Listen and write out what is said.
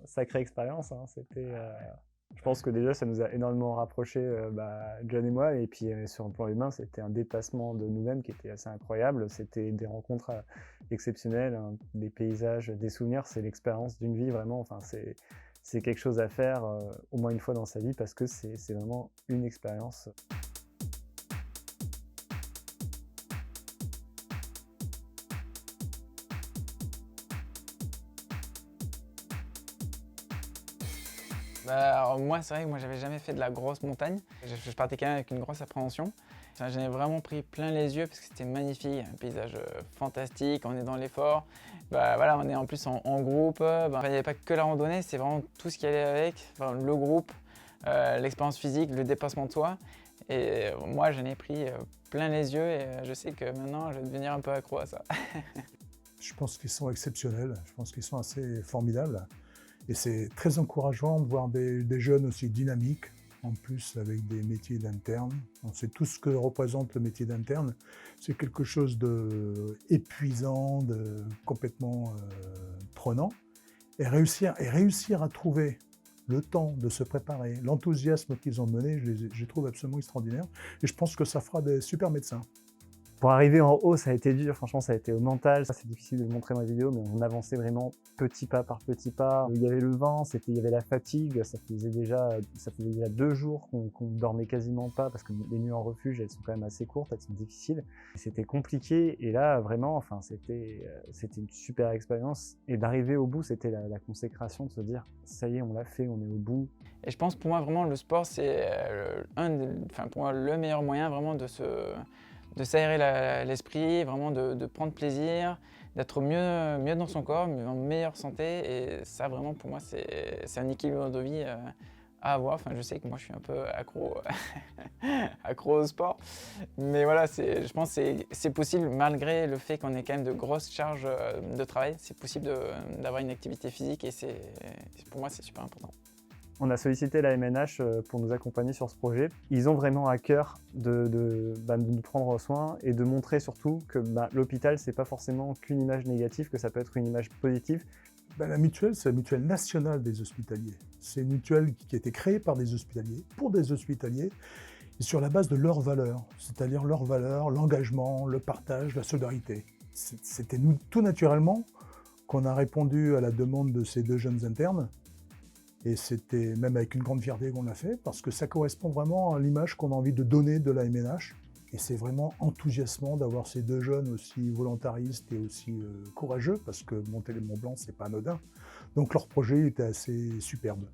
Sacrée expérience, hein, je pense que déjà ça nous a énormément rapprochés, John et moi, et puis sur le plan humain, c'était un dépassement de nous-mêmes qui était assez incroyable. C'était des rencontres exceptionnelles, hein, des paysages, des souvenirs. C'est l'expérience d'une vie vraiment. Enfin, c'est quelque chose à faire au moins une fois dans sa vie parce que c'est vraiment une expérience. Alors moi, c'est vrai que moi, j'avais jamais fait de la grosse montagne. Je partais quand même avec une grosse appréhension. Enfin, j'en ai vraiment pris plein les yeux parce que c'était magnifique, un paysage fantastique, on est dans l'effort. Voilà, on est en plus en groupe. Il n'y avait pas que la randonnée, c'est vraiment tout ce qui allait avec. Enfin, le groupe, l'expérience physique, le dépassement de soi. Et moi, j'en ai pris plein les yeux et je sais que maintenant, je vais devenir un peu accro à ça. Je pense qu'ils sont exceptionnels, je pense qu'ils sont assez formidables. Et c'est très encourageant de voir des jeunes aussi dynamiques, en plus avec des métiers d'interne. On sait tout ce que représente le métier d'interne. C'est quelque chose d'épuisant, de complètement prenant. Et réussir à trouver le temps de se préparer, l'enthousiasme qu'ils ont mené, je les trouve absolument extraordinaires. Et je pense que ça fera des super médecins. Pour arriver en haut, ça a été dur, franchement, ça a été au mental. Ça, c'est difficile de le montrer dans les vidéos, mais on avançait vraiment petit pas par petit pas. Il y avait le vent, il y avait la fatigue. Ça faisait déjà 2 jours qu'on dormait quasiment pas parce que les nuits en refuge, elles sont quand même assez courtes, elles sont difficiles. C'était compliqué et là, vraiment, enfin, c'était une super expérience. Et d'arriver au bout, c'était la consécration de se dire, ça y est, on l'a fait, on est au bout. Et je pense pour moi vraiment le sport c'est pour moi le meilleur moyen vraiment de s'aérer l'esprit, vraiment de prendre plaisir, d'être mieux dans son corps, en meilleure santé. Et ça vraiment pour moi c'est un équilibre de vie à avoir. Enfin je sais que moi je suis un peu accro, accro au sport. Mais voilà, je pense que c'est possible malgré le fait qu'on ait quand même de grosses charges de travail. C'est possible d'avoir une activité physique et pour moi c'est super important. On a sollicité la MNH pour nous accompagner sur ce projet. Ils ont vraiment à cœur de nous prendre soin et de montrer surtout que l'hôpital, c'est pas forcément qu'une image négative, que ça peut être une image positive. La mutuelle, c'est la mutuelle nationale des hospitaliers. C'est une mutuelle qui a été créée par des hospitaliers, pour des hospitaliers, et sur la base de leurs valeurs, c'est-à-dire leurs valeurs, l'engagement, le partage, la solidarité. C'était nous, tout naturellement, qu'on a répondu à la demande de ces deux jeunes internes. Et c'était même avec une grande fierté qu'on l'a fait, parce que ça correspond vraiment à l'image qu'on a envie de donner de la MNH. Et c'est vraiment enthousiasmant d'avoir ces deux jeunes aussi volontaristes et aussi courageux, parce que monter les Mont Blanc, c'est pas anodin. Donc leur projet était assez superbe.